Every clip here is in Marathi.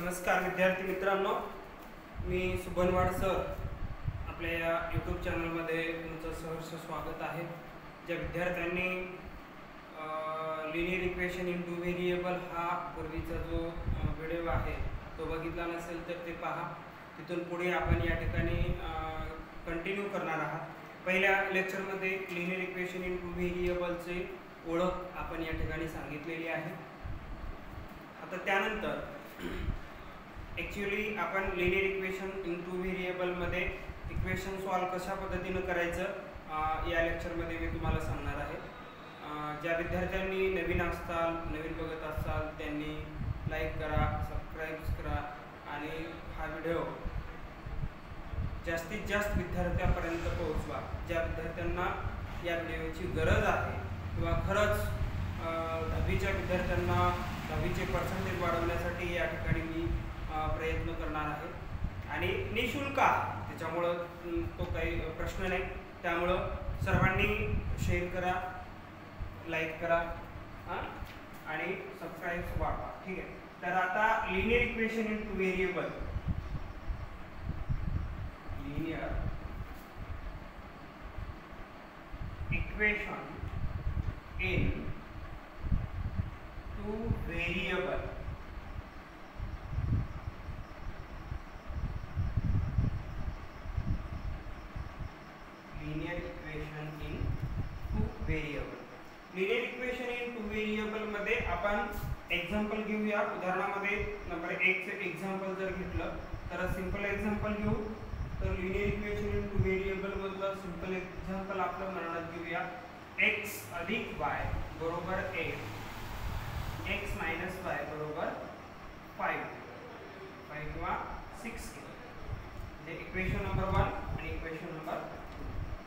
नमस्कार विद्यार्थी मित्रांनो, मी सुभनवाड सर आपल्या या यूट्यूब चॅनलमध्ये तुमचं सहर्ष स्वागत आहे. ज्या विद्यार्थ्यांनी linear equation in two variable हा पूर्वीचा जो व्हिडिओ आहे तो बघितला नसेल तर ते पहा. तिथून पुढे आपण या ठिकाणी कंटिन्यू करणार आहात. पहिल्या लेक्चरमध्ये लिनियर इक्वेशन इन टू व्हेरिएबलचे ओळख आपण या ठिकाणी सांगितलेली आहे. आता त्यानंतर ॲक्च्युली आपण लिनियर इक्वेशन इन टू व्हेरिएबलमध्ये इक्वेशन सॉल्व कशा पद्धतीनं करायचं या लेक्चरमध्ये मी तुम्हाला सांगणार आहे. ज्या विद्यार्थ्यांनी नवीन बघत असाल त्यांनी लाईक करा, सबस्क्राईब करा आणि हा व्हिडिओ जास्तीत जास्त विद्यार्थ्यांपर्यंत पोहोचवा. ज्या विद्यार्थ्यांना या व्हिडिओची गरज आहे किंवा खरंच 10वीच्या विद्यार्थ्यांना 10वीचे पर्सेंटेज वाढवण्यासाठी या ठिकाणी मी प्रयत्न करणार आहे आणि निःशुल्क आहे, त्याच्यामुळं तो काही प्रश्न नाही. त्यामुळं सर्वांनी शेअर करा, लाईक करा आणि सबस्क्राईब वाढवा. ठीक आहे. तर आता linear equation in two variable, linear equation in two variable linear equation in two variable मध्ये आपण एक्झाम्पल घेऊया. उदाहरणामध्ये नंबर 1 चे एक्झाम्पल जर घेतलं तर सिंपल एक्झाम्पल घेऊ. तर linear equation in two variable मधलं सिंपल एक्झाम्पल आपलं म्हणत घेऊया. x अधिक y बरोबर 8, x मायनस y बरोबर 5 किंवा 6 म्हणजे इक्वेशन नंबर 1 आणि इक्वेशन नंबर 2.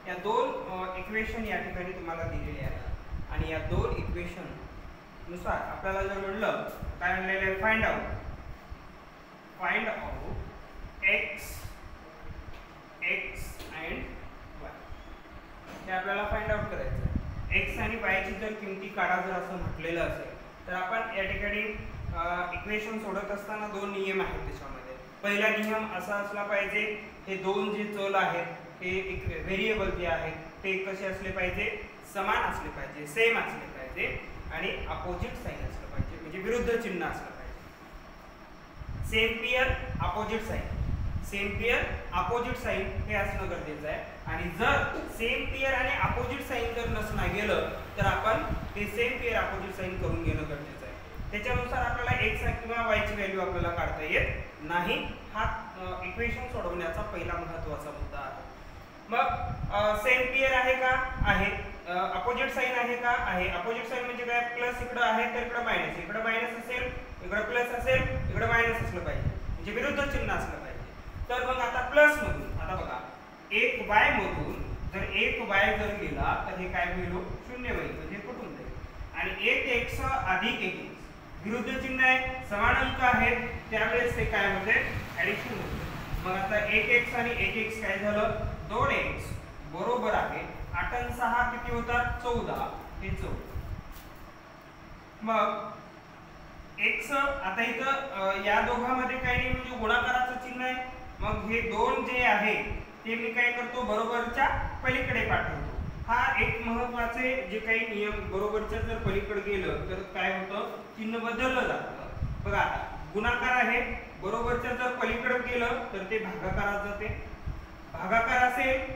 या दोन इक्वेशन या ठिकाणी तुम्हाला दिलेले आहेत आणि या दोन इक्वेशन नुसार आपल्याला जर म्हणलं काय म्हणलेलं आहे, find out x and y. हे आपल्याला फाइंड आउट करायचं आहे. x आणि y ची जर किमती काढा जर असं म्हटलेलं असेल तर आपण या ठिकाणी इक्वेशन सोडवत असताना दोन नियम आहेत त्याच्यामध्ये. पहिला नियम असा असला पाहिजे, हे दोन जे चल आहेत हे व्हेरिएबल जे आहेत ते कसे असले पाहिजे, समान असले पाहिजे, सेम असले पाहिजे आणि अपोजिट साइन असलं पाहिजे, म्हणजे विरुद्ध चिन्ह असलं पाहिजे. सेम पेअर अपोजिट साइन हे असणं गरजेचं आहे. आणि जर सेम पेअर आणि अपोजिट साइन जर नसणं गेलं तर आपण ते सेम पेअर अपोजिट साइन करून घेणं गरजेचं आहे. त्याच्यानुसार आपल्याला x किंवा y ची व्हॅल्यू आपल्याला काढता येत नाही. हा इक्वेशन सोडवण्याचा पहिला महत्त्वाचा मुद्दा आहे. मग सेम पेअर आहे का, आहे. अपोजिट साइन आहे का, आहे. अपोजिट साइन म्हणजे काय, प्लस इकडे आहे तर इकडे मायनस, इकडे मायनस असेल इकडे प्लस असेल, इकडे मायनस असलं पाहिजे, म्हणजे विरुद्ध चिन्ह असलं पाहिजे. तर मग आता प्लस मधून आता बघा 1y मधून जर 1y जर गेला तर हे काय होईल, 0 होईल, म्हणजे कुठून जाईल. आणि 1x अधिक 1x विरुद्ध चिन्ह आहे, समान अंक आहेत, त्यावेळेस ते काय होते, ऍडिशन होते. मग आता 1x आणि 1x काय झालं, 2x बरोबर आहे 8 आणि 6 किती होतात, 14. हे 14. मग x आता इथं या दोघांमध्ये काही नाही, म्हणजे गुणाकाराचं चिन्ह आहे. मग हे दोन जे आहे ते मी काय करतो, बरोबरच्या पलीकडे पाठवतो. हा एक महत्त्वाचे जे काही नियम, बरोबरच्या जर पलीकडे गेलं तर काय होतं, चिन्ह बदललं जातं. बघा आता गुणाकार आहे, बरोबरच्या जर पलीकडे गेलं तर ते भागाकारात जाते. भागाकार असेल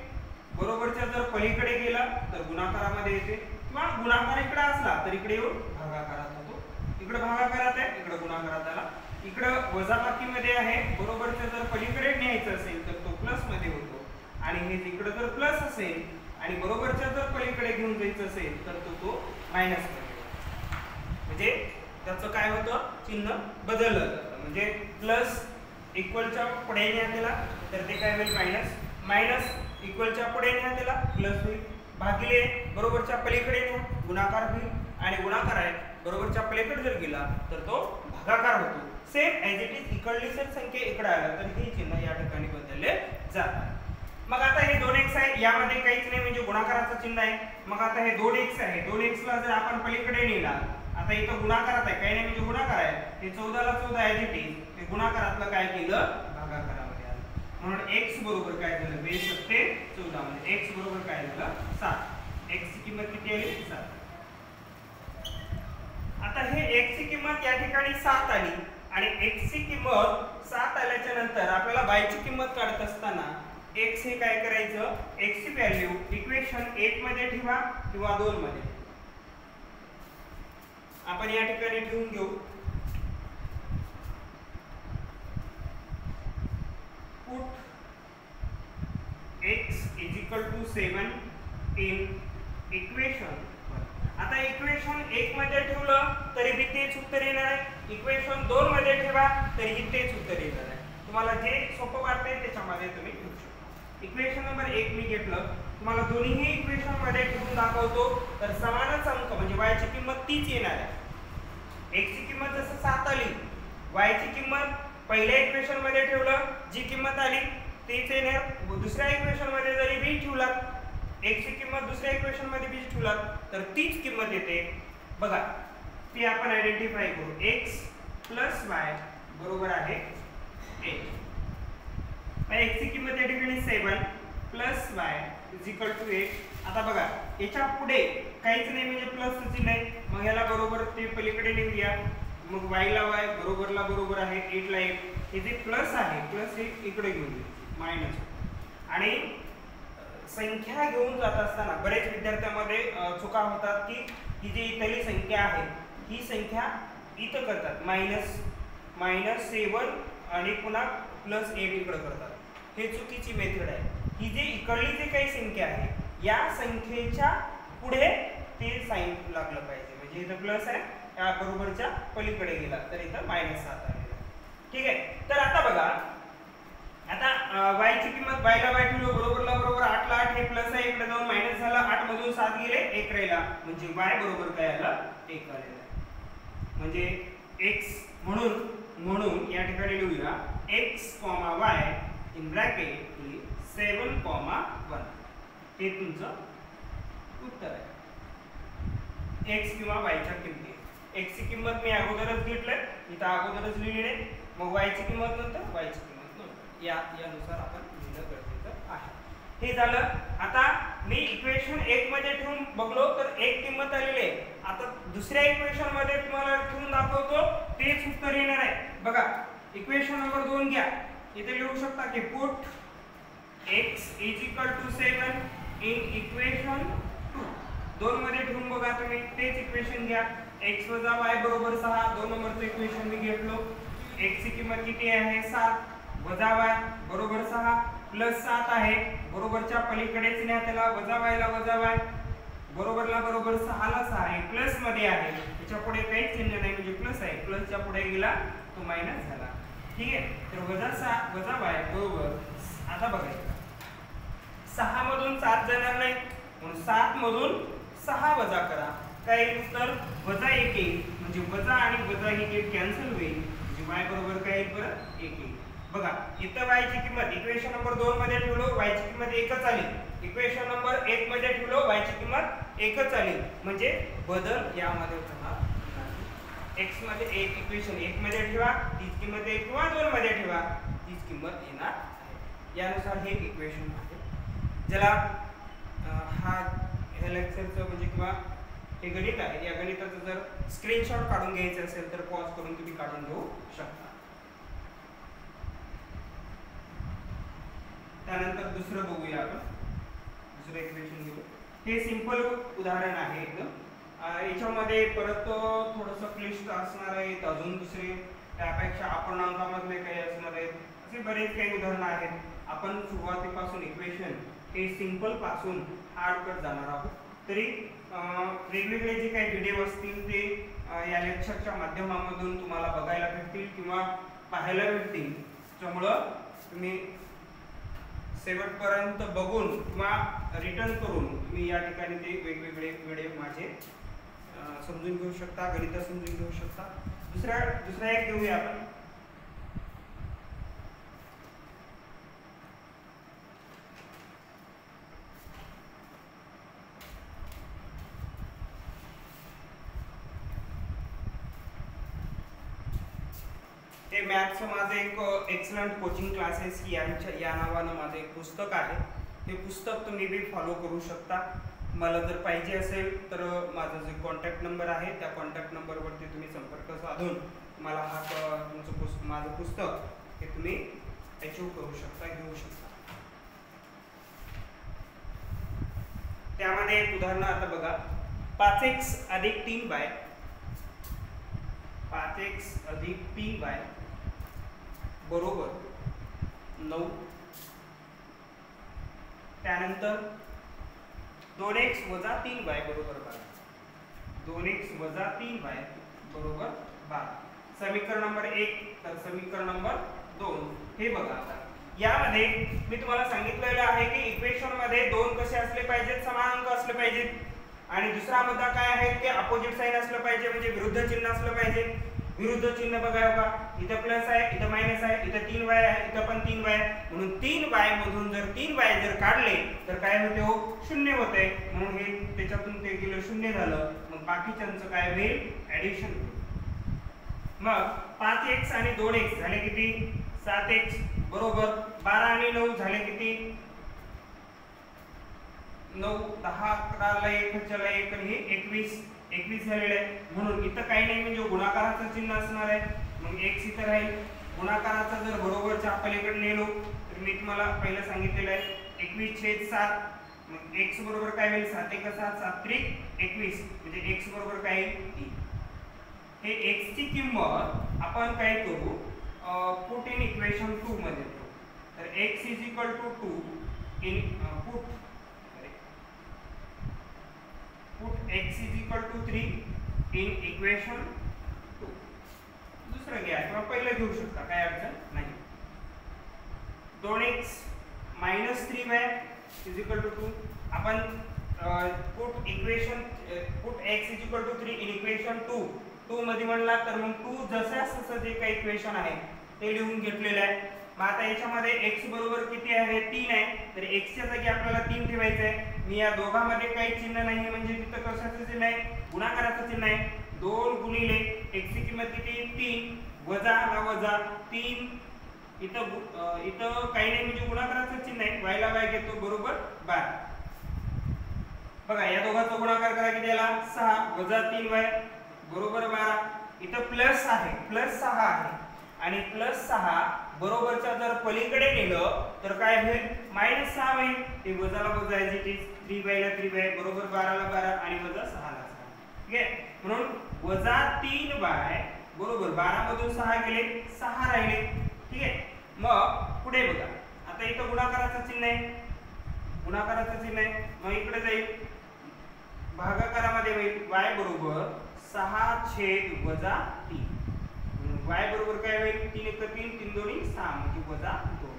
बरोबरच्या जर पलीकडे गेला तर गुणाकारामध्ये येते, किंवा गुणाकार इकडे असला तर इकडे येऊन भागाकारात होतो. इकडे भागाकारात आहे, इकडे गुणाकारात आला. इकडे वजाबाकीमध्ये आहे, बरोबरच्या जर पलीकडे न्यायचं असेल तर तो प्लस मध्ये होतो. आणि हे इकडे जर प्लस असेल आणि बरोबरच्या जर पलीकडे घेऊन जायचं असेल तर तो मायनस मध्ये होतो. म्हणजे त्याचं काय होतं, चिन्ह बदललं जातं. म्हणजे प्लस इक्वलच्या पुढे न्या त्याला तर ते काय होईल, मायनस. मायनस इक्वलच्या पुढे न्या त्याला प्लस होईल. भागिले बरोबरच्या पलीकडे न्या गुणाकार होईल. आणि गुणाकार आहे बरोबरच्या पलीकडे जर गेला तर तो भागाकार होतो. सेम ॲज इट इज इकडली जर संख्या इकडे आला तर हे चिन्ह या ठिकाणी बदलले जातात. मग आता हे 2x आहे, यामध्ये काहीच नाही म्हणजे गुणाकाराचं चिन्ह आहे. मग आता हे 2x आहे, 2x ला जर आपण पलीकडे नेला, आता इथं गुणाकारात आहे, काही नाही म्हणजे गुणाकार आहे. हे 14 ला 14 ॲज इट इज, ते गुणाकारातलं काय केलं, भागाकारामध्ये आलं. म्हणून x बरोबर काय झालं, 2 सत्ते 14 म्हणजे x बरोबर काय झालं 7. x ची किंमत किती आली, 7. आता हे x ची किंमत या ठिकाणी 7 आली आणि x ची किंमत 7 आल्याच्या नंतर आपल्याला y ची किंमत काढत असताना x हे काय करायचं, x ची व्हॅल्यू इक्वेशन 1 मध्ये ठेवा किंवा 2 मध्ये. आपण या ठिकाणी ठेवून घेऊ. Put x is equal to 7 in equation. आता इक्वेशन 1 मध्ये ठेवलं तरी बी तेच उत्तर येणार आहे, इक्वेशन 2 मध्ये ठेवा तरीही तेच उत्तर येणार आहे. तुम्हाला जे सोपं वाटतंय त्याच्यामध्ये तुम्ही ठेवू शकता. इक्वेशन नंबर 1 मी घेतलं, तुम्हाला दोन्ही इक्वेशन मध्ये ठेवून दाखवतो तर समानच अंक म्हणजे y ची किंमत तीच येणार आहे. x ची किंमत जसं 7 आली, y ची किंमत पहिल्या इक्वेशन मध्ये ठेवलं जी किंमत आली तीच येणार. दुसऱ्या इक्वेशन मध्ये जरी बी ठेवला x ची किंमत दुसऱ्या इक्वेशन मध्ये बी ठेवला तर तीच किंमत येते. बघा ती आपण आयडेंटिफाय करू. x + y बरोबर आहे 8. x ची किंमत या ठिकाणी 7 + y = 8. आता बघा याच्या पुढे काहीच नाही म्हणजे प्लसचं चिन्ह आहे, मग याला बरोबर ते पलीकडे लिहूया. मग y ला y बरोबरला बरोबर आहे 8 ला 8. हे जे प्लस आहे प्लस हे इकडे घेऊन येऊ मायनस. आणि संख्या घेऊन जात असताना बरेच विद्यार्थ्यांमध्ये चुका होतात की ही जी इथली संख्या आहे ही संख्या इथं करतात -7 आणि पुन्हा +8 इकडे करतात. हे चुकीची मेथड आहे. ही जी इकडली जी काही संख्या आहे या संख्येच्या पुढे ते साइन लागलं पाहिजे. म्हणजे इथं प्लस आहे या बरोबरच्या पलीकडे गेला तर इथं -7 आलेला. ठीक आहे. तर आता बघा, आता y ची किंमत y ला y ठेवलो बरोबरला बरोबर 8 ला 8 हे प्लस आहे, इकडे जाऊन मायनस झाला, 8 मधून 7 गेले 1 राहिला म्हणजे y बरोबर काय आला 1 आलेला आहे. म्हणजे x म्हणून या ठिकाणी लिहूया x, y इन ब्रॅकेट 7, 1 हे तुमचं उत्तर आहे. x किंवा y च्या किमती. x ची किंमत मी अगोदरच घेतलंय, इथं अगोदरच लिहिलेले, मग y ची किंमत नंतर y ची किंमत नंतर यानुसार आपण लिहिलं गरजेचं आहे. हे झालं. आता मी इक्वेशन 1 मध्ये ठेवून बघलो तर 1 किंमत आलेली आहे. आता दुसऱ्या इक्वेशन मध्ये तुम्हाला ठेवून दाखवतो तेच उत्तर येणार आहे. बघा इक्वेशन नंबर 2 घ्या. इथे लिहू शकता की पुट x = 7 इन इक्वेशन 2 मध्ये ठेवून बघा तुम्ही तेच इक्वेशन घ्या. x + y = 6. 2 नंबरचं इक्वेशन मी घेतलो. x ची किंमत किती आहे 7 - y बरोबर 6 प्लस 7 आहे बरोबरच्या पलीकडेच न्या त्याला y ला y बरोबरला बरोबर 6 ला 6 आहे प्लस मध्ये आहे त्याच्या पुढे काहीच चिन्ह नाही म्हणजे प्लस आहे, प्लसच्या पुढे गेला तो मायनस झाला. ठीक आहे. तर -7 - y बरोबर. आता बघायचं 6 मधून 7 जाणार नाही म्हणून 7 मधून 6 वजा करा. काय येईल तर -1 येईल म्हणजे वजा आणि वजा ही कॅन्सल होईल म्हणजे y बरोबर काय येईल परत 1 येईल. बघा इथं y ची किंमत इक्वेशन नंबर 2 मध्ये ठेवलो y ची किंमत 1च आली, इक्वेशन नंबर 1 मध्ये ठेवलो y ची किंमत 1च आली म्हणजे बदल यामध्ये होणार नाही. x मध्ये 1 इक्वेशन 1 मध्ये ठेवा तीच किंमत 1 किंवा 2 मध्ये ठेवा तीच किंमत येणार आहे. यानुसार हे इक्वेशन आहे. ज्याला ह्या लेक्चरचं म्हणजे किंवा हे गणित आहे या गणिताचं जर स्क्रीनशॉट काढून घ्यायचं असेल तर पॉज करून तुम्ही काढून घेऊ शकता. त्यानंतर दुसरं बघूया आपण. दुसरं इक्वेशन घेऊ. हे सिंपल उदाहरण आहे एकदम. याच्यामध्ये परत थोडंसं क्लिष्ट असणार आहे, अजून दुसरे त्यापेक्षा अपूर्णांकामधले काही असणार आहेत, असे बरेच काही उदाहरणं आहेत. आपण सुरुवातीपासून इक्वेशन हे सिंपल पासून हार्ड करत जाणार आहोत. तरी वेगवेगळे जे काही व्हिडिओ असतील ते या लेक्चरच्या माध्यमामधून तुम्हाला बघायला भेटतील किंवा पाहायला भेटतील. त्यामुळं तुम्ही शेवटपर्यंत बघून किंवा रिटर्न करून तुम्ही या ठिकाणी ते वेगवेगळे व्हिडिओ माझे समजून घेऊ शकता, गणित समजून घेऊ शकता. दुसरा एक घेऊया आपण. हे मॅथ्सचं माझं एक एक्सलंट कोचिंग क्लासेस या नावानं माझं एक पुस्तक आहे. हे पुस्तक तुम्ही बी फॉलो करू शकता. मला जर पाहिजे असेल तर माझा जो कॉन्टॅक्ट नंबर आहे त्या कॉन्टॅक्ट नंबरवरती तुम्ही संपर्क साधून मला माझं पुस्तक हे तुम्ही अचीव करू शकता, घेऊ शकता. त्यामध्ये एक उदाहरण आता बघा. 5x अधिक 3y 5x अधिक 3y बरोबर 9. त्यानंतर 2x वजा 3y बरोबर 12. 2x वजा 3y बरोबर 12. समीकरण नंबर 1. तर समीकरण नंबर 2 हे बघा. आता यामध्ये मी तुम्हाला सांगितलेलं आहे की इक्वेशन मध्ये दोन कसे असले पाहिजेत, समान अंक असले पाहिजेत. आणि दुसरा मुद्दा काय आहे की अपोजिट साइन असलं पाहिजे, म्हणजे विरुद्ध चिन्ह असलं पाहिजे. विरुद्ध चिन्ह बघा का, इथं प्लस आहे, इथं मायनस आहे, इथं 3y आहे, इथं पण 3y आहे. म्हणून 3y मधून जर 3y जर काढले तर काय होते हो, 0 होते. म्हणून हे त्याच्यातून ते गेलं 0 झालं. मग बाकीच्यांचं काय होईल, ऍडिशन. मग 5x आणि 2x झाले किती, 7x बरोबर 12 आणि 9 झाले किती, 9 10 11 ला 1 चला 1 आणि 21 झालेले आहे. म्हणून इथं काही नाही, म्हणजे गुणाकाराचं चिन्ह असणार आहे. मग x इथं राहील. गुणाकाराचा जर बरोबरच्या पलीकडे नेलो तर मी तुम्हाला पहिलं सांगितलेलं आहे 21/7. मग x बरोबर काय होईल, 7 1 7 7 3 21, म्हणजे x बरोबर काय येईल 3. हे x ची किंमत आपण काय करू, पुट इन इक्वेशन 2 मध्ये ठेवू. तर x = 2 in put x = 3 in equation 2. दुसरं घ्या किंवा पहिलं घेऊ शकता, काय अडचण नाही. 2x - 3y = 2. आपण पुट x = 3 इन इक्वेशन 2 मध्ये म्हणला तर मग 2 जसं जे काही इक्वेशन आहे ते लिहून घेतलेलं आहे. मग आता याच्यामध्ये x बरोबर किती आहे, 3 आहे. तर x च्या जागी आपल्याला 3 ठेवायचं आहे. मी या दोघांमध्ये काही चिन्ह नाही, म्हणजे तिथं कशाचं चिन्ह आहे, गुणाकाराचं चिन्ह आहे. 2 गुणिले x ची किंमत किती, 3 वजा ला वजा 3. इथं काही नाही, म्हणजे गुणाकाराचं चिन्ह आहे. y ला y घेतो बरोबर 12. बघा या दोघांचा गुणाकार करा किती आला, 6 वजा 3y बरोबर 12. इथं प्लस आहे, प्लस 6 आहे. आणि प्लस 6 बरोबरच्या जर पलीकडे नेलं तर काय होईल, -6 होईल. ते वजाला वजा ॲज इट इज, 3y ला 3y बरोबर 12 ला 12 आणि वजा 6 ला 6. ठीक आहे. म्हणून वजा 3y बरोबर 12 मधून 6 गेले, 6 राहिले. ठीक आहे. मग पुढे बघा. आता इथं गुणाकाराचं चिन्ह आहे, गुणाकाराचं चिन्ह आहे. मग इकडे जाईल, भागाकारामध्ये होईल y बरोबर 6 वजा 3. y बरोबर काय होईल, 3 1 3 3 2 6 म्हणजे वजा 2.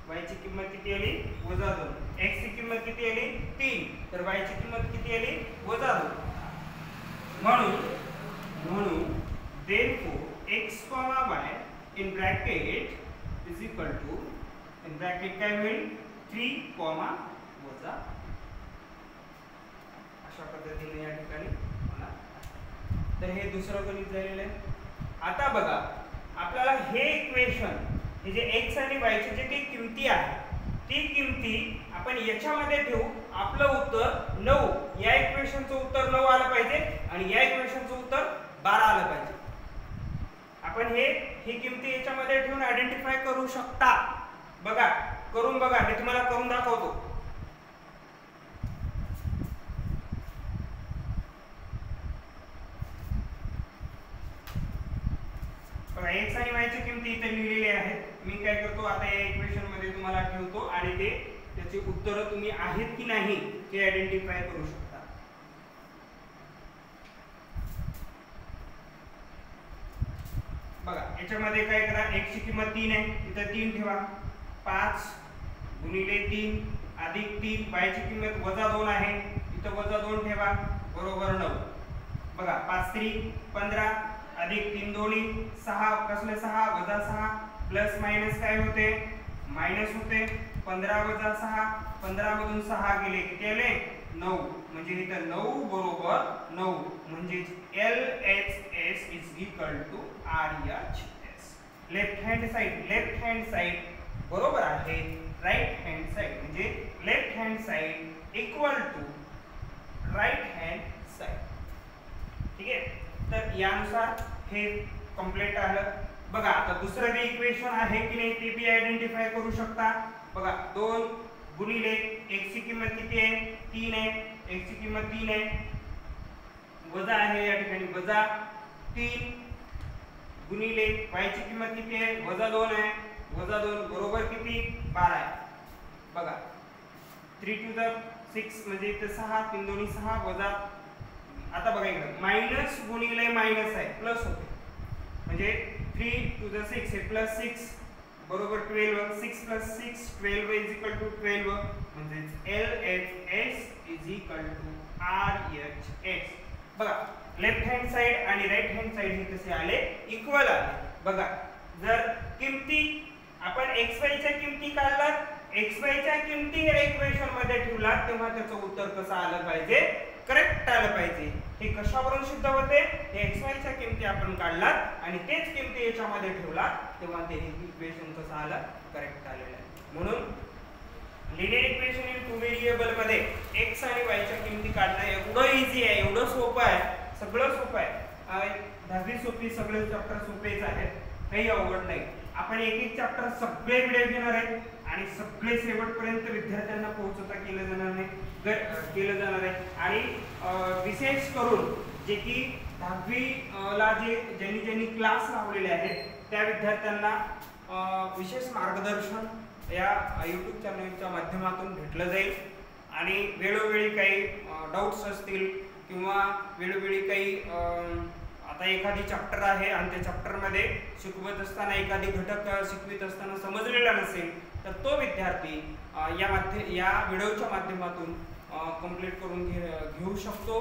y ची किंमत किती आली, वजा 2. x ची किंमत किती आली, 3. तर y ची किंमत किती आली, वजा 2. म्हणून therefore x, y in bracket is equal to, in bracket काय होईल, 3, वजा. अशा पद्धतीने या ठिकाणी होणार. तर हे दुसरं गणित झालेलं आहे. आता बघा आपल्याला हे इक्वेशन, हे जे x आणि y चे जे काही किमती आहे ती किमती आपण याच्यामध्ये ठेवू. आपलं उत्तर 9, या इक्वेशनचं उत्तर 9 आलं पाहिजे आणि या इक्वेशनचं उत्तर 12 आलं पाहिजे. आपण ही किमती याच्यामध्ये ठेवून आयडेंटिफाय करू शकता. बघा करून बघा, मी तुम्हाला करून दाखवतो. बघा x आणि y ची किमती इथे लिहिलेल्या आहेत. मी काय करतो, आता या इक्वेशन मध्ये तुम्हाला ठेवतो आणि त्याची उत्तरं तुम्ही आहेत की नाही ते आयडेंटिफाय करू शकता. बघा याच्यामध्ये काय करा, x ची किंमत 3 आहे, इथं 3 ठेवा. 5 गुणिले 3 अधिक 3. y ची किंमत वजा 2 आहे, इथं वजा 2 ठेवा बरोबर 9. बघा 5 3 15 अधिक 3 2 6, कसले 6 वजा 6, प्लस मायनस काय होते, मायनस होते. 15 वजा 6, 15 मधून 6 गेले किती आले, 9. म्हणजे इथं 9 बरोबर 9, म्हणजे LHS is equal to RHS. Left hand side बरोबर आहे राईट हँड साइड, म्हणजे left hand side equal to right hand side. ठीक आहे, तर यानुसार हे कंप्लीट आलं. बघा आता दुसरं बी इक्वेशन आहे की नाही ते बी आयडेंटिफाय करू शकता. बघा 2 गुणिले x ची किंमत किती आहे 3 आहे, x ची किंमत 3 आहे, वजा आहे या ठिकाणी वजा 3 गुणिले y ची किंमत किती आहे वजा 2 आहे, वजा 2 बरोबर किती 12 आहे. बघा 3 टू द 6 म्हणजे इथे 6, 3 दोन्ही 6 वजा. आता बघा इकडे मायनस गुणिले मायनस आहे प्लस होते, म्हणजे 3 टू द 6 हे प्लस 6 बरोबर 12, 6 प्लस 6 12 इज इक्वल टू 12, म्हणजे LHS is equal to RHS. बघा लेफ्ट हँड साइड आणि राईट हँड साइड हे कसे आले इक्वल आले. बघा जर किमती आपण xy च्या किमती काढलात, xy च्या किमती या इक्वेशन मध्ये ठेवलात तेव्हा त्याचं उत्तर कसं आलं पाहिजे करेक्ट आलं पाहिजे. हे कशावरून सिद्ध होते, हे xy च्या किमती आपण काढलात आणि तेच किमती याच्यामध्ये ठेवलात तेव्हा ते इक्वेशन कसं आलं करेक्ट आलेलं आहे. म्हणून linear equation in two variable मध्ये x आणि y च्या किमती काढणं एवढं इझी आहे, एवढं सोपं आहे, सगळं सोपं आहे. 10वी सोपी, सगळे चॅप्टर सोपेच आहेत, काही अवघड नाही. आपण एक एक चॅप्टर सगळे व्हिडिओ घेणार आहे आणि सगळे शेवटपर्यंत विद्यार्थ्यांना पोहोचवता केलं जाणार आहे. आणि विशेष करून जे की 10वी ला ज्यांनी क्लास लावलेले आहेत त्या विद्यार्थ्यांना विशेष मार्गदर्शन या YouTube चॅनलच्या माध्यमातून भेटलं जाईल. आणि वेळोवेळी काही डाऊट्स असतील किंवा वेळोवेळी काही आता एखादी चॅप्टर आहे आणि त्या चॅप्टर मध्ये शिकवत असताना एखादी घटक शिकवित असताना समजलेला नसेल तर तो विद्यार्थी या व्हिडिओच्या माध्यमातून कंप्लीट करून घेऊ शकतो.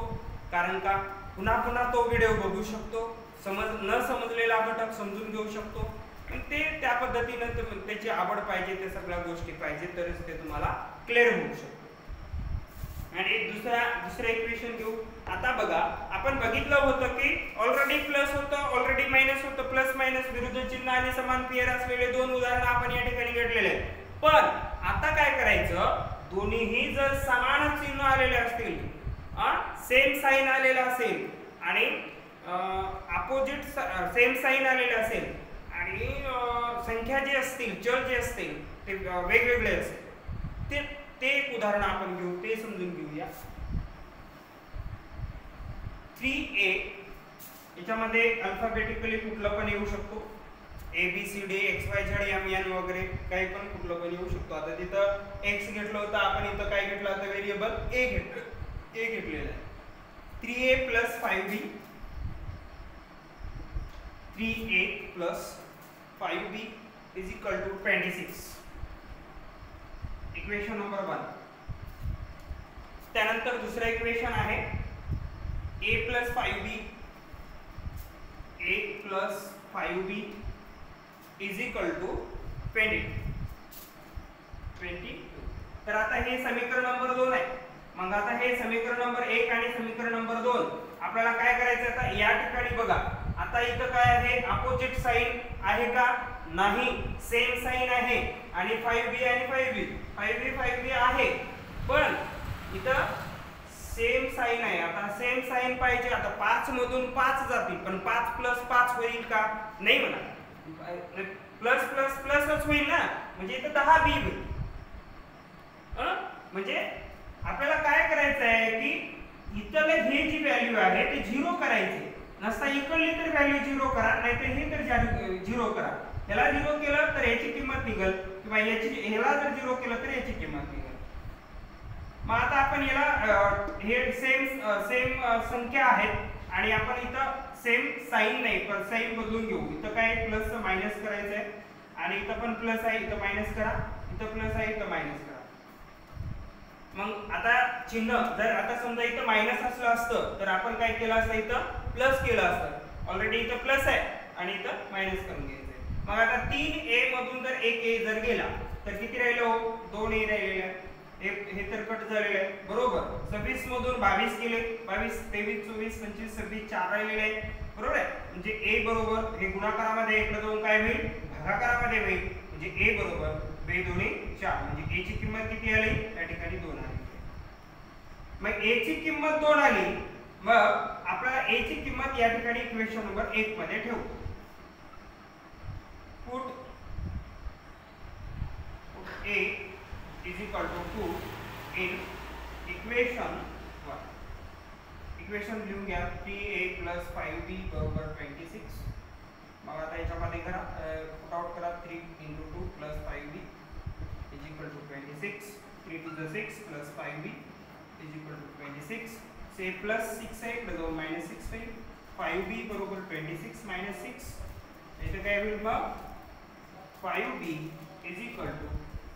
कारण का पुन्हा पुन्हा तो व्हिडिओ बघू शकतो, न समजलेला घटक समजून घेऊ शकतो. ते त्या पद्धतीने त्याची आवड पाहिजे, त्या सगळ्या गोष्टी पाहिजे तरच ते तुम्हाला क्लिअर होऊ शकतो. आणि दुसरा इक्वेशन घेऊ. आता बघा आपण बघितलं होतं की ऑलरेडी प्लस होतं, ऑलरेडी मायनस होतं, प्लस मायनस विरुद्ध चिन्ह आणि समान पेयर असलेले दोन उदाहरण आपण या ठिकाणी घेतलेले आहेत. पण आता काय करायचं, दोन्हीही जर समान चिन्ह आलेले असतील, सेम साइन आलेला असेल आणि अपोजिट सेम साइन आलेले असेल आणि संख्या जी असतील, चल जे असतील ते वेगवेगळे असतील, ते एक उदाहरण आपण घेऊ, ते समजून घेऊया. 3a याच्यामध्ये अल्फाबेटिकली कुठलं पण येऊ शकतो, ABCD XYZ MN वगैरे काही पण कुठलं पण येऊ शकतो. आता तिथं x घेतलं होतं आपण, इथं काय घेतलं होतं व्हेरिएबल a घेतलेलं आहे. 3a + 5b 3a + 5b = 26 equation number 1. त्यानंतर दुसरा इक्वेशन आहे a + 5b = 22. तर आता हे समीकरण नंबर 2 आहे. मग आता हे समीकरण नंबर 1 आणि समीकरण नंबर 2 आपल्याला काय करायचं. आता या ठिकाणी बघा, आता इथं काय आहे, अपोजिट साइन आहे का, नाही, सेम साइन आहे आणि 5b आणि 5b आहे, पण इथं सेम साइन आहे. आता सेम साइन पाहिजे. आता 5 मधून 5 जातील, पण 5 + 5 होईल का, नाही म्हणा, प्लस प्लस प्लसच होईल ना, म्हणजे इथं 10b होईल. म्हणजे आपल्याला काय करायचं आहे की इथले हे जी व्हॅल्यू आहे ते 0 करायचे. नसता इकडली तर व्हॅल्यू 0 करा, नाहीतर हे तर 0 करा. याला 0 केलं तर याची किंमत निघेल, किंवा ह्याला जर 0 केलं तर याची किंमत निघेल. मग आता आपण याला हे सेम संख्या आहेत आणि आपण इथं सेम साइन नाही, पण साइन बदलून घेऊ. इथं काय प्लस मायनस करायचं आहे आणि इथं पण प्लस आहे, इथं मायनस करा, इथं प्लस आहे, इथं मायनस करा. मग आता चिन्ह जर आता समजा इथं मायनस असलं असतं तर आपण काय केलं असतं, इथं प्लस केलं असतं. ऑलरेडी इथं प्लस आहे आणि इथं मायनस करून घ्यायचंय. मग आता 3a मधून जर 1a जर गेला तर किती राहिलं, 2a राहिलेलं आहे. हे तर कट झालेलं आहे बरोबर. 26 मधून 22 गेले, 22 23 24 25 26 4 राहिलेले आहे बरोबर आहे. म्हणजे a बरोबर हे गुणाकारामध्ये इकडे जाऊन काय होईल भागाकारामध्ये होईल. म्हणजे a बरोबर 2 2 4 म्हणजे a ची किंमत किती आली या ठिकाणी 2 आली. मग a ची किंमत 2 आली, मग आपल्याला a ची किंमत या ठिकाणी इक्वेशन नंबर 1 मध्ये ठेवू. Put a is equal to 2 in equation 1. Equation लिहून घ्या 3a plus 5b बरोबर 26. मग आता याच्यामध्ये करा पुट आउट करा 3 into 2 plus 5b is equal to 26. 3 to the 6 plus 5b is equal to 26. Say plus 6 आहे इकडे जाऊन मायनस 6 होईल. 5b बरोबर 26 मायनस 6. इथे काय होईल मग 5b is equal to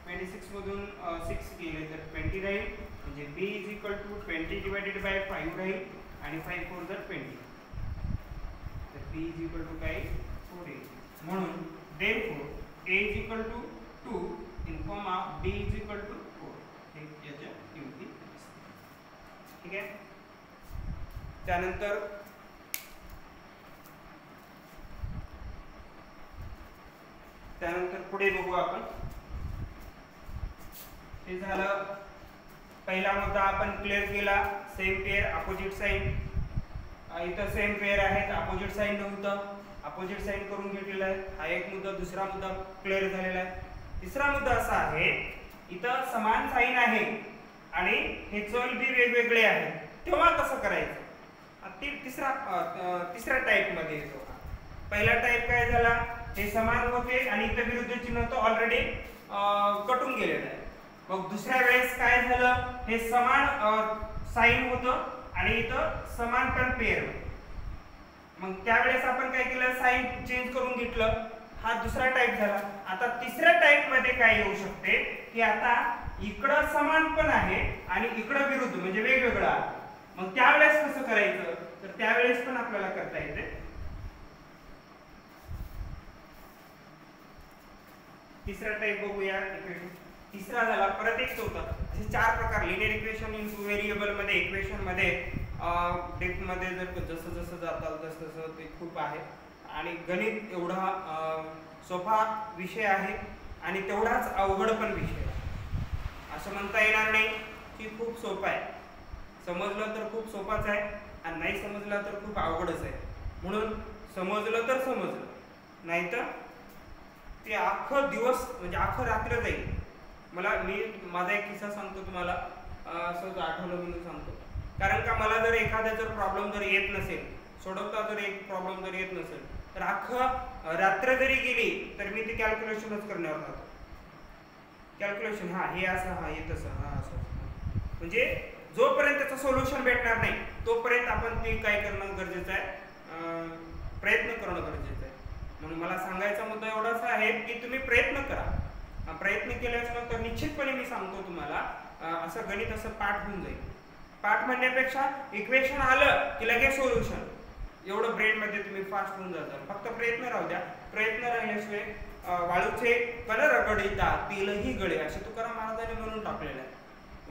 26 मधून 6 गेले तर 20 राहील. म्हणजे b is equal to 20 divided by 5 राहील आणि 5 4 जर 20. तर b is equal to काय 4 येईल. म्हणून therefore a is equal to 2 in comma b is equal to 4. हे याच्या किमती ठीक आहे. त्यानंतर पुढे बघू आपण. हे झालं पहिला मुद्दा आपण क्लिअर केला. Same pair opposite sign. इथं सेम पेअर आहेत अपोजिट साइन नव्हतं, अपोजिट साइन करून घेतलेला आहे. हा एक मुद्दा. दुसरा मुद्दा क्लिअर झालेला आहे. तिसरा मुद्दा असा आहे इथं समान साइन आहे आणि हे चल बी वेगवेगळे आहेत, तेव्हा कसं करायचं. तिसऱ्या टाइप मध्ये येतो. पहिला टाइप काय झाला हे समान होते आणि इथं विरुद्ध चिन्ह तो ऑलरेडी कटून गेलेला आहे. मग दुसऱ्या वेळेस काय झालं हे समान साइन होतं आणि इथं समान पण पेअर होतं. मग त्यावेळेस आपण काय केलं साइन चेंज करून घेतलं. हा दुसरा टाइप झाला. आता तिसऱ्या टाइप मध्ये काय येऊ शकते की आता इकडं समान पण आहे आणि इकडं विरुद्ध म्हणजे वेगवेगळं आहे. मग त्यावेळेस कसं करायचं तर त्यावेळेस पण आपल्याला करता येते. तिसरा टाइप बघूया. तिसरा झाला परत एक होता. असे 4 प्रकार लिनियर इक्वेशन इनटू व्हेरिएबल मध्ये इक्वेशन मध्ये डेप्थ मध्ये जर जसं जसं जाताल तसं तसं ते खूप आहे. आणि गणित एवढा सोपा विषय आहे आणि तेवढाच अवघड पण विषय आहे. असं म्हणता येणार नाही की खूप सोपा आहे. समजलं तर खूप सोपाच आहे आणि नाही समजलं तर खूप अवघडच आहे. म्हणून समजलं तर समजलं, नाहीतर ते अख्खं दिवस म्हणजे अख्खं रात्र जाईल. मी माझा एक किस्सा सांगतो तुम्हाला, असंच आठवलं म्हणून सांगतो. कारण का मला जर एखादा जर प्रॉब्लेम जर येत नसेल, सोडवता जर एक प्रॉब्लेम जर येत नसेल तर अख्खं रात्र जरी गेली तर मी ते कॅल्क्युलेशनच करण्यावर राहतो. कॅल्क्युलेशन हे असं हे तसं असं. म्हणजे जोपर्यंत त्याचं सोल्युशन भेटणार नाही तोपर्यंत आपण ते काय करणं गरजेचं आहे, प्रयत्न करणं गरजेचं आहे. म्हणून मला सांगायचा मुद्दा एवढाच आहे की तुम्ही प्रयत्न करा. प्रयत्न केल्यानंतर निश्चितपणे मी सांगतो तुम्हाला असं गणित असं पाठ होऊन जाईल. पाठ म्हणण्यापेक्षा इक्वेशन आलं की लगेच सोल्युशन, एवढं ब्रेन मध्ये तुम्ही फास्ट होऊन जातात. फक्त प्रयत्न राहू द्या. प्रयत्न राहिल्याशिवाय वाळूचे कलर गळीता तेलही गळे असे तुकाराम महाराजांनी म्हणून टाकलेलं आहे.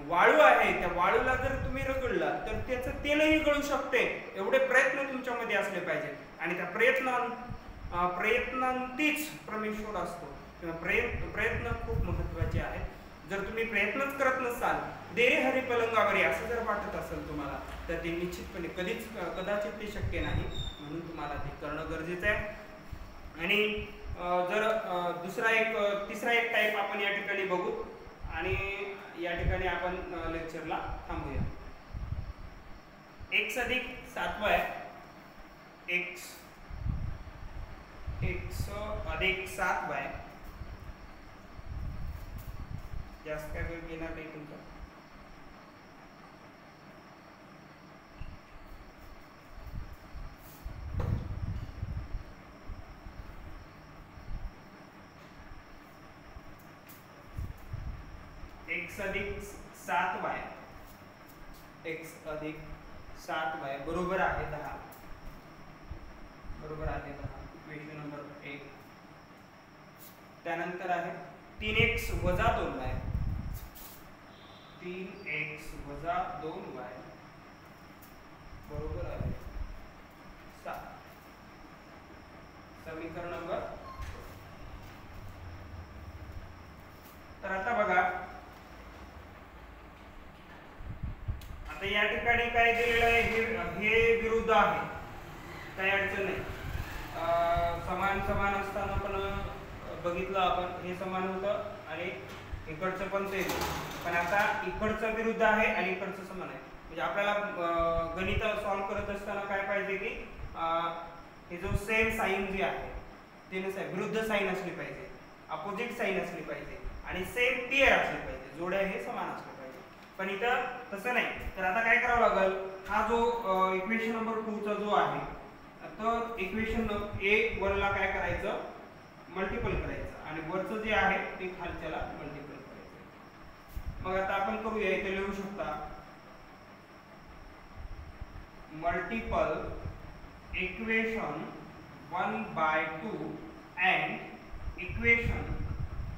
वाळू आहे त्या वाळूला जर तुम्ही रगडला तर त्याचं तेलही गळू शकते. एवढे प्रयत्न तुमच्यामध्ये असले पाहिजे आणि त्या प्रयत्नांतीच परमेश्वर असतो. प्रयत्न खूप महत्वाचे आहेत. जर तुम्ही प्रयत्नच करत नसाल, देरे हरी पलंगावरी असं जर वाटत असेल तुम्हाला तर ते निश्चितपणे कदाचित ते शक्य नाही. म्हणून तुम्हाला ते करणं गरजेचं आहे. आणि जर तिसरा एक टाइप आपण या ठिकाणी बघू आणि या ठिकाणी आपण लेक्चरला थांबूया. x अधिक 7 y x अधिक 7 y जास्त काय वेळ घेणार नाही तुमचा. x अधिक 7y बरोबर आहे 10. बरोबर आहे 10. Equation number 1. त्यानंतर आहे 3x वजा 2y 3x वजा 2y बरोबर आहे 7. समीकरण नंबर. तर आता बघा, आता या ठिकाणी काय दिलेलं आहे, हे विरुद्ध आहे, काही अडचण नाही. समान समान असताना पण बघितलं आपण, हे समान होतं आणि इकडचं पण ते, पण आता इकडचं विरुद्ध आहे आणि इकडचं समान आहे. म्हणजे आपल्याला गणित सॉल्व करत असताना काय पाहिजे की हे जो सेम साइन जे आहे ते नसेल, विरुद्ध साइन असली पाहिजे, अपोजिट साइन असली पाहिजे आणि सेम पेअर असली पाहिजे, जोड्या हे समान असले पाहिजे. पण इथं तसं नाही. तर आता काय करावं लागेल, हा जो इक्वेशन नंबर 2 चा जो आहे, तर इक्वेशन A1 ला काय करायचं, मल्टिपल करायचं आणि वरचं जे आहे ते खालच्याला मल्टिपल करायचं. मग आता आपण करूया, इथे लिहू शकता मल्टिपल इक्वेशन 1/2 and इक्वेशन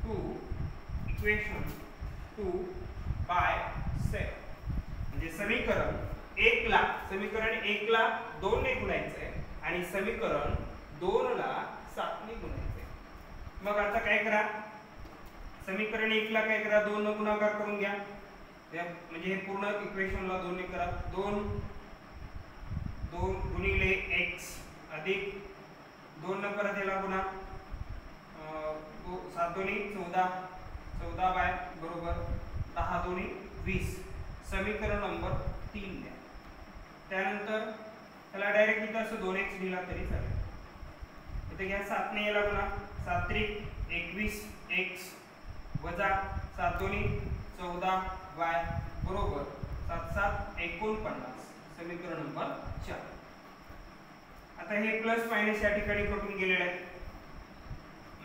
2/7. म्हणजे समीकरण 1 ला 2 ने गुणायचं आहे आणि समीकरण 2 ला 7 ने गुणायचं आहे. मग आता काय करा, समीकरण 1 ला काय करा, 2 ने गुणाकार करून घ्या. म्हणजे हे पूर्ण इक्वेशनला 2 ने करा. 2 गुणिले x अधिक 2 न परत याला गुणा, 7 दोन्ही 14 बाय बरोबर 10 दोन्ही 20. समीकरण नंबर 3 द्या. त्यानंतर त्याला डायरेक्ट इथं असं 2x लिहिला तरी चालेल. इथे घ्या 7 ने याला गुणा, 7 त्रिक 21x वजा 7 दोन्ही 14 बाय बरोबर 7 7 49. समीकरण नंबर 4. आता हे प्लस मायनस या ठिकाणी कटून गेलेले आहे.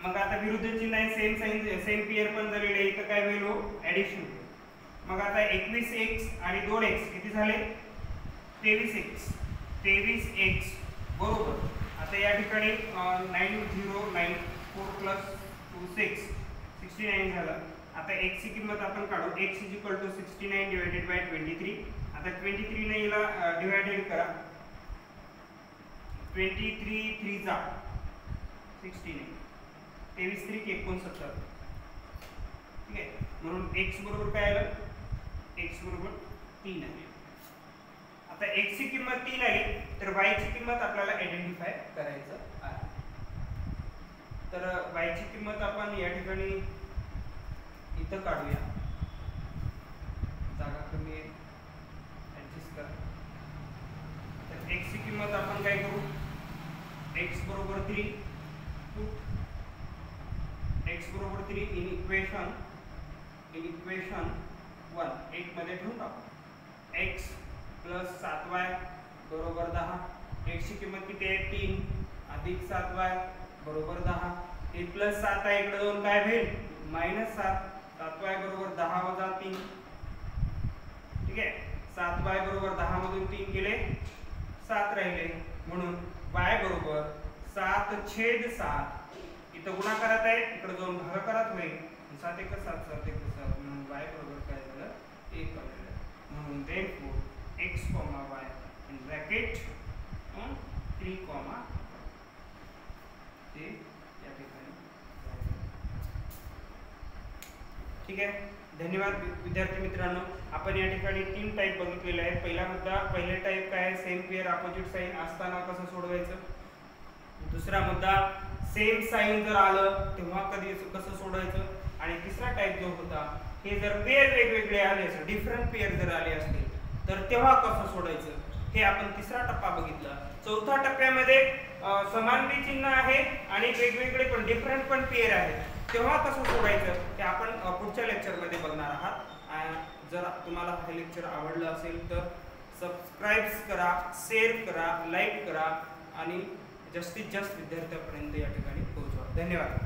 मग आता विरुद्ध चिन्ह आहे, सेम साइन सेम पेअर पण झालेले आहे, इथं काय होईल, ऍडिशन. मग आता 21x आणि 2x किती झाले, 23x बरोबर. आता या ठिकाणी 9094 प्लस 26 69 झालं. आता x ची किंमत आपण काढू, x = 69 डिवाइडेड बाय 23. आता 23 ने याला डिवाइडेड करा, 23 3 जा 69, 23 3 69. ठीक आहे. म्हणून x बरोबर काय आलं, x बरोबर 3 आहे. आता x ची किंमत 3 आली तर y ची किंमत आपल्याला आयडेंटिफाय करायचं आहे. तर y ची किंमत आपण या ठिकाणी इथं काढूया, जागा कमी आहे, ऍडजस्ट करा. तर x ची किंमत आपण काय करू, x बरोबर 3 इन इक्वेशन 1 1 मध्ये ठेवून टाकू. x प्लस 7y बरोबर 10. x ची किंमत किती आहे, 3 अधिक 7y बरोबर 10. हे प्लस 7 आहे, इकडे जाऊन काय होईल, -7. 7y बरोबर 10 वजा 3. ठीक आहे. 7y बरोबर 10 मधून 3 गेले 7 राहिले, म्हणून y बरोबर 7/7. इथं गुणाकारात आहे, इकडे जाऊन भागाकारात होईल. 7 1 7 7 1 7, म्हणून y बरोबर काय झालं, 1 आलेलं. म्हणून therefore x, y in bracket 3, ते या ठिकाणी. ठीक आहे. धन्यवाद विद्यार्थी मित्रांनो. आपण या ठिकाणी 3 टाइप बघितलेले आहेत. पहिला मुद्दा, पहिले टाइप काय आहे, सेम पेअर अपोजिट साइन असताना कसं सोडवायचं. दुसरा मुद्दा, सेम साइन जर आलं तेव्हा कसं सोडवायचं. आणि तिसरा टाइप जो होता, हे जर पेअर वेगवेगळे आले असेल, डिफरंट पेअर जर आले असतील तर तेव्हा कसं सोडायचं, हे आपण तिसरा टप्पा बघितला. चौथ्या टप्प्यामध्ये समान बी चिन्ह आहे आणि वेगवेगळे पण डिफरंट पण पेअर आहे, तेव्हा कसं सोडायचं ते आपण पुढच्या लेक्चरमध्ये बघणार आहात. जर तुम्हाला हे लेक्चर आवडलं असेल तर सबस्क्राइब करा, शेअर करा, लाईक करा आणि जास्तीत जास्त विद्यार्थ्यांपर्यंत या ठिकाणी पोहोचवा. धन्यवाद.